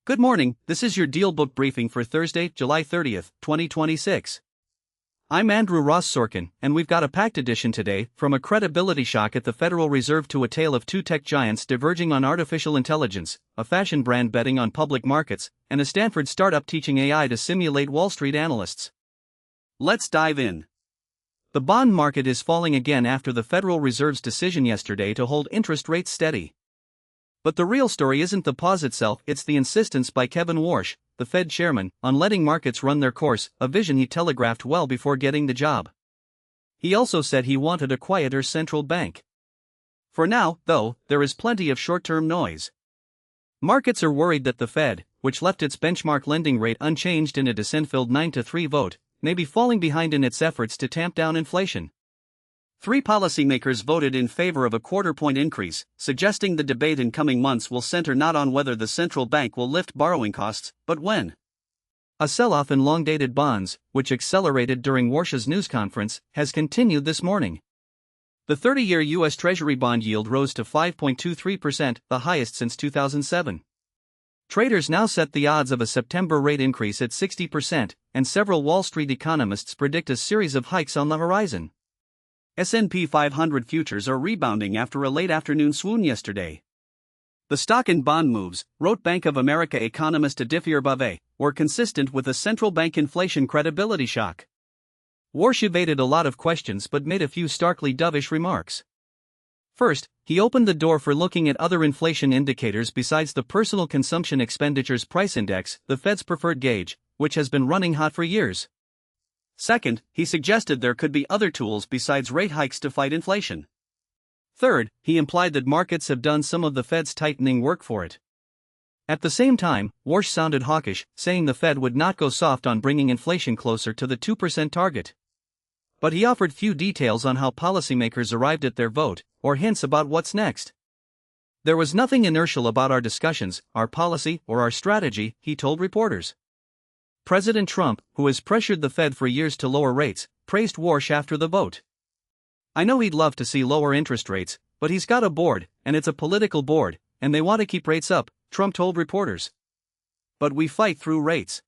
Good morning, this is your DealBook briefing for Thursday, July 30th, 2026. I'm Andrew Ross Sorkin, and we've got a packed edition today, from a credibility shock at the Federal Reserve to a tale of two tech giants diverging on artificial intelligence, a fashion brand betting on public markets, and a Stanford startup teaching AI to simulate Wall Street analysts. Let's dive in. The bond market is falling again after the Federal Reserve's decision yesterday to hold interest rates steady. But the real story isn't the pause itself, it's the insistence by Kevin Warsh, the Fed chairman, on letting markets run their course, a vision he telegraphed well before getting the job. He also said he wanted a quieter central bank. For now, though, there is plenty of short-term noise. Markets are worried that the Fed, which left its benchmark lending rate unchanged in a dissent-filled 9-3 vote, may be falling behind in its efforts to tamp down inflation. 3 policymakers voted in favor of a quarter-point increase, suggesting the debate in coming months will center not on whether the central bank will lift borrowing costs, but when. A sell-off in long-dated bonds, which accelerated during Warsh's news conference, has continued this morning. The 30-year U.S. Treasury bond yield rose to 5.23%, the highest since 2007. Traders now set the odds of a September rate increase at 60%, and several Wall Street economists predict a series of hikes on the horizon. S&P 500 futures are rebounding after a late afternoon swoon yesterday. The stock and bond moves, wrote Bank of America economist Adifir Bave, were consistent with a central bank inflation credibility shock. Warsh evaded a lot of questions but made a few starkly dovish remarks. First, he opened the door for looking at other inflation indicators besides the Personal Consumption Expenditures Price Index, the Fed's preferred gauge, which has been running hot for years. Second, he suggested there could be other tools besides rate hikes to fight inflation. Third, he implied that markets have done some of the Fed's tightening work for it. At the same time, Warsh sounded hawkish, saying the Fed would not go soft on bringing inflation closer to the 2% target. But he offered few details on how policymakers arrived at their vote, or hints about what's next. There was nothing inertial about our discussions, our policy, or our strategy, he told reporters. President Trump, who has pressured the Fed for years to lower rates, praised Warsh after the vote. I know he'd love to see lower interest rates, but he's got a board, and it's a political board, and they want to keep rates up, Trump told reporters. But we fight through rates.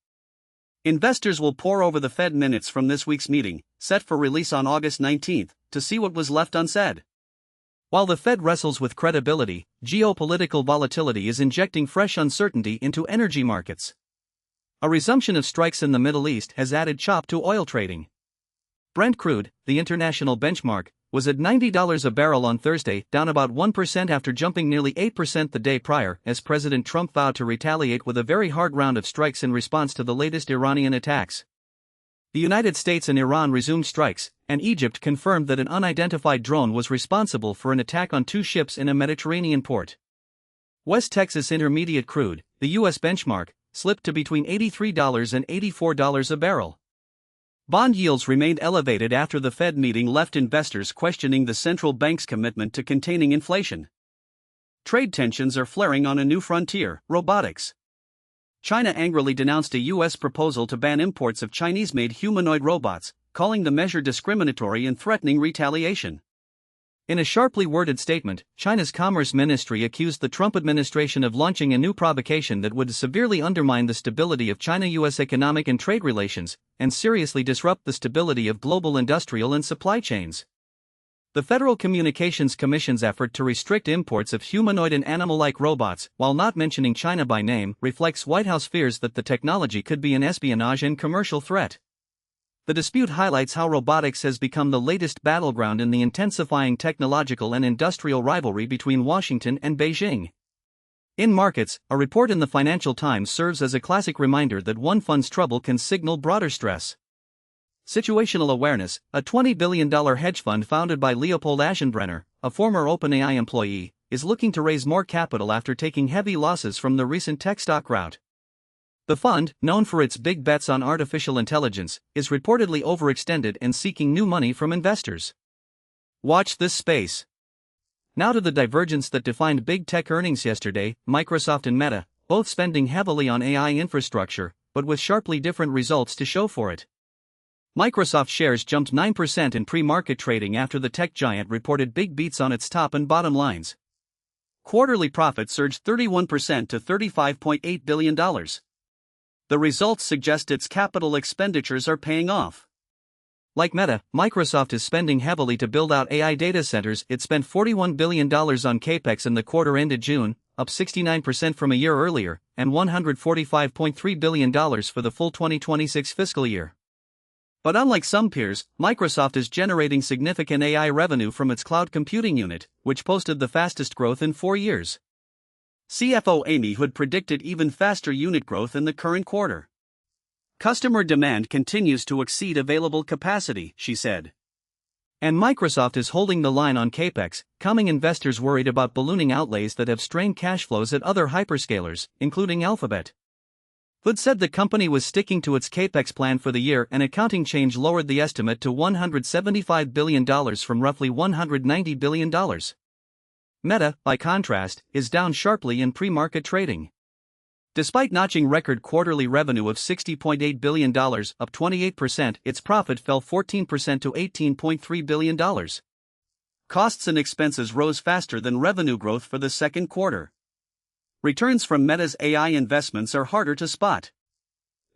Investors will pore over the Fed minutes from this week's meeting, set for release on August 19, to see what was left unsaid. While the Fed wrestles with credibility, geopolitical volatility is injecting fresh uncertainty into energy markets. A resumption of strikes in the Middle East has added chop to oil trading. Brent crude, the international benchmark, was at $90 a barrel on Thursday, down about 1% after jumping nearly 8% the day prior, as President Trump vowed to retaliate with a very hard round of strikes in response to the latest Iranian attacks. The United States and Iran resumed strikes, and Egypt confirmed that an unidentified drone was responsible for an attack on 2 ships in a Mediterranean port. West Texas Intermediate crude, the U.S. benchmark, slipped to between $83 and $84 a barrel. Bond yields remained elevated after the Fed meeting left investors questioning the central bank's commitment to containing inflation. Trade tensions are flaring on a new frontier, robotics. China angrily denounced a U.S. proposal to ban imports of Chinese-made humanoid robots, calling the measure discriminatory and threatening retaliation. In a sharply worded statement, China's Commerce Ministry accused the Trump administration of launching a new provocation that would severely undermine the stability of China-US economic and trade relations, and seriously disrupt the stability of global industrial and supply chains. The Federal Communications Commission's effort to restrict imports of humanoid and animal-like robots, while not mentioning China by name, reflects White House fears that the technology could be an espionage and commercial threat. The dispute highlights how robotics has become the latest battleground in the intensifying technological and industrial rivalry between Washington and Beijing. In markets, a report in the Financial Times serves as a classic reminder that one fund's trouble can signal broader stress. Situational Awareness, a $20 billion hedge fund founded by Leopold Aschenbrenner, a former OpenAI employee, is looking to raise more capital after taking heavy losses from the recent tech stock rout. The fund, known for its big bets on artificial intelligence, is reportedly overextended and seeking new money from investors. Watch this space. Now to the divergence that defined big tech earnings yesterday, Microsoft and Meta, both spending heavily on AI infrastructure, but with sharply different results to show for it. Microsoft shares jumped 9% in pre-market trading after the tech giant reported big beats on its top and bottom lines. Quarterly profit surged 31% to $35.8 billion. The results suggest its capital expenditures are paying off. Like Meta, Microsoft is spending heavily to build out AI data centers. It spent $41 billion on capex in the quarter ended June, up 69% from a year earlier, and $145.3 billion for the full 2026 fiscal year. But unlike some peers, Microsoft is generating significant AI revenue from its cloud computing unit, which posted the fastest growth in 4 years. CFO Amy Hood predicted even faster unit growth in the current quarter. Customer demand continues to exceed available capacity, she said. And Microsoft is holding the line on capex, calming investors worried about ballooning outlays that have strained cash flows at other hyperscalers, including Alphabet. Hood said the company was sticking to its capex plan for the year. An accounting change lowered the estimate to $175 billion from roughly $190 billion. Meta, by contrast, is down sharply in pre-market trading. Despite notching record quarterly revenue of $60.8 billion, up 28%, its profit fell 14% to $18.3 billion. Costs and expenses rose faster than revenue growth for the second quarter. Returns from Meta's AI investments are harder to spot.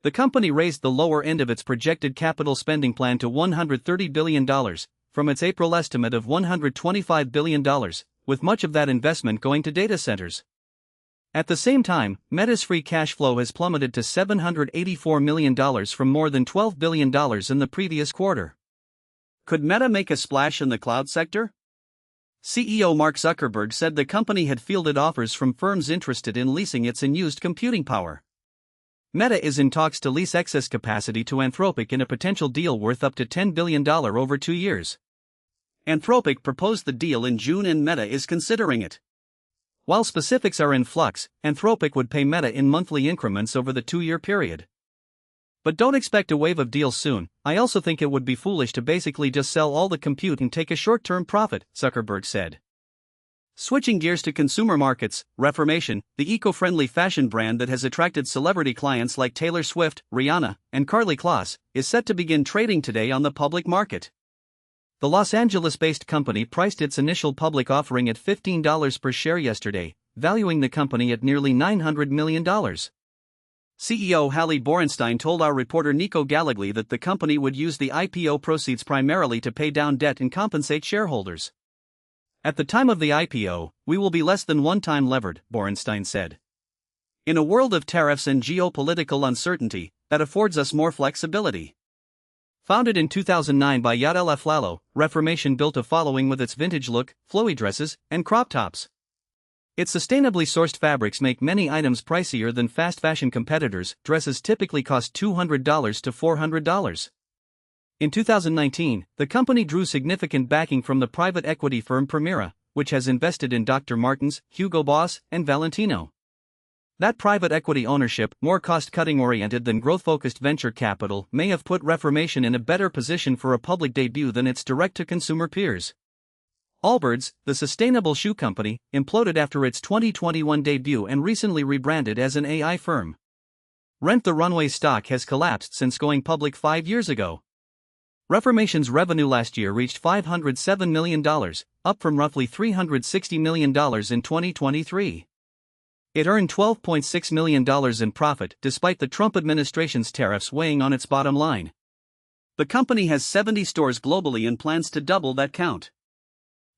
The company raised the lower end of its projected capital spending plan to $130 billion, from its April estimate of $125 billion, with much of that investment going to data centers. At the same time, Meta's free cash flow has plummeted to $784 million from more than $12 billion in the previous quarter. Could Meta make a splash in the cloud sector? CEO Mark Zuckerberg said the company had fielded offers from firms interested in leasing its unused computing power. Meta is in talks to lease excess capacity to Anthropic in a potential deal worth up to $10 billion over 2 years. Anthropic proposed the deal in June and Meta is considering it. While specifics are in flux, Anthropic would pay Meta in monthly increments over the 2-year period. But don't expect a wave of deals soon. I also think it would be foolish to basically just sell all the compute and take a short-term profit, Zuckerberg said. Switching gears to consumer markets, Reformation, the eco-friendly fashion brand that has attracted celebrity clients like Taylor Swift, Rihanna, and Karlie Kloss, is set to begin trading today on the public market. The Los Angeles-based company priced its initial public offering at $15 per share yesterday, valuing the company at nearly $900 million. CEO Hallie Borenstein told our reporter Nico Gallegly that the company would use the IPO proceeds primarily to pay down debt and compensate shareholders. At the time of the IPO, we will be less than 1x levered, Borenstein said. In a world of tariffs and geopolitical uncertainty, that affords us more flexibility. Founded in 2009 by Yadel Aflalo, Reformation built a following with its vintage look, flowy dresses, and crop tops. Its sustainably sourced fabrics make many items pricier than fast fashion competitors. Dresses typically cost $200 to $400. In 2019, the company drew significant backing from the private equity firm Permira, which has invested in Dr. Martens, Hugo Boss, and Valentino. That private equity ownership, more cost-cutting oriented than growth-focused venture capital, may have put Reformation in a better position for a public debut than its direct-to-consumer peers. Allbirds, the sustainable shoe company, imploded after its 2021 debut and recently rebranded as an AI firm. Rent the Runway stock has collapsed since going public 5 years ago. Reformation's revenue last year reached $507 million, up from roughly $360 million in 2023. It earned $12.6 million in profit despite the Trump administration's tariffs weighing on its bottom line. The company has 70 stores globally and plans to double that count.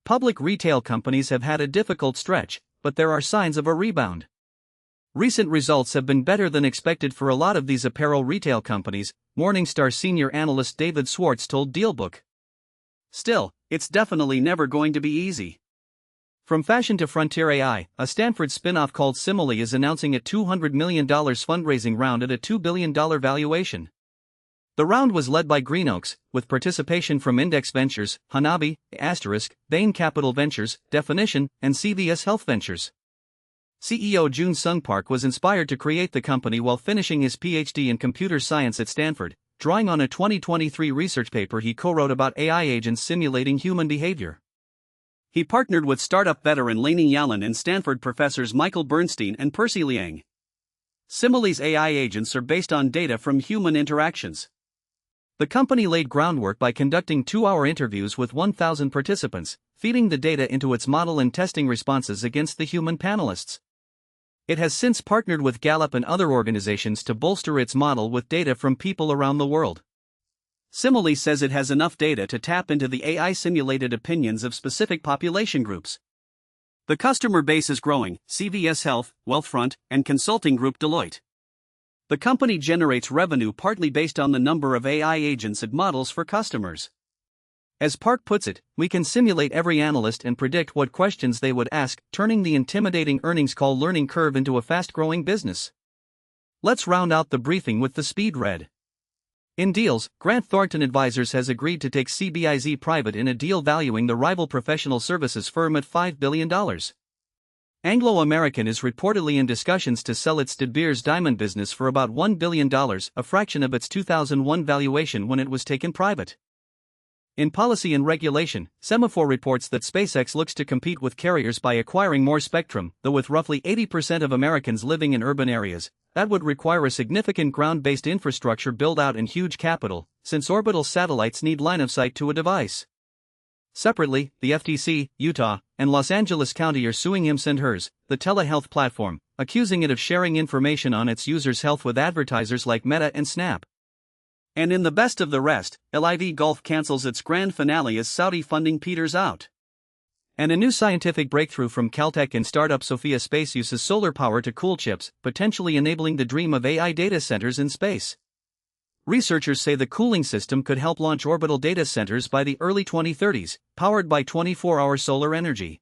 Public retail companies have had a difficult stretch, but there are signs of a rebound. Recent results have been better than expected for a lot of these apparel retail companies, Morningstar senior analyst David Swartz told DealBook. Still, it's definitely never going to be easy. From fashion to frontier AI, a Stanford spin-off called Simile is announcing a $200 million fundraising round at a $2 billion valuation. The round was led by GreenOaks, with participation from Index Ventures, Hanabi, Asterisk, Bain Capital Ventures, Definition, and CVS Health Ventures. CEO Jun Sung Park was inspired to create the company while finishing his PhD in computer science at Stanford, drawing on a 2023 research paper he co-wrote about AI agents simulating human behavior. He partnered with startup veteran Lainey Yalin and Stanford professors Michael Bernstein and Percy Liang. Simile's AI agents are based on data from human interactions. The company laid groundwork by conducting 2-hour interviews with 1,000 participants, feeding the data into its model and testing responses against the human panelists. It has since partnered with Gallup and other organizations to bolster its model with data from people around the world. Simile says it has enough data to tap into the AI-simulated opinions of specific population groups. The customer base is growing: CVS Health, Wealthfront, and consulting group Deloitte. The company generates revenue partly based on the number of AI agents it models for customers. As Park puts it, we can simulate every analyst and predict what questions they would ask, turning the intimidating earnings call learning curve into a fast-growing business. Let's round out the briefing with the speed read. In deals, Grant Thornton Advisors has agreed to take CBIZ private in a deal valuing the rival professional services firm at $5 billion. Anglo American is reportedly in discussions to sell its De Beers diamond business for about $1 billion, a fraction of its 2001 valuation when it was taken private. In policy and regulation, Semaphore reports that SpaceX looks to compete with carriers by acquiring more spectrum, though with roughly 80% of Americans living in urban areas, that would require a significant ground-based infrastructure build-out and huge capital, since orbital satellites need line of sight to a device. Separately, the FTC, Utah, and Los Angeles County are suing Hims & Hers, the telehealth platform, accusing it of sharing information on its users' health with advertisers like Meta and Snap. And in the best of the rest, LIV Golf cancels its grand finale as Saudi funding peters out. And a new scientific breakthrough from Caltech and startup Sophia Space uses solar power to cool chips, potentially enabling the dream of AI data centers in space. Researchers say the cooling system could help launch orbital data centers by the early 2030s, powered by 24-hour solar energy.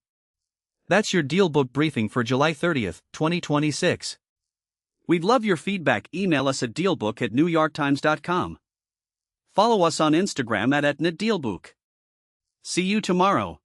That's your DealBook briefing for July 30, 2026. We'd love your feedback. Email us at dealbook@newyorktimes.com. Follow us on Instagram at @NetDealBook. See you tomorrow.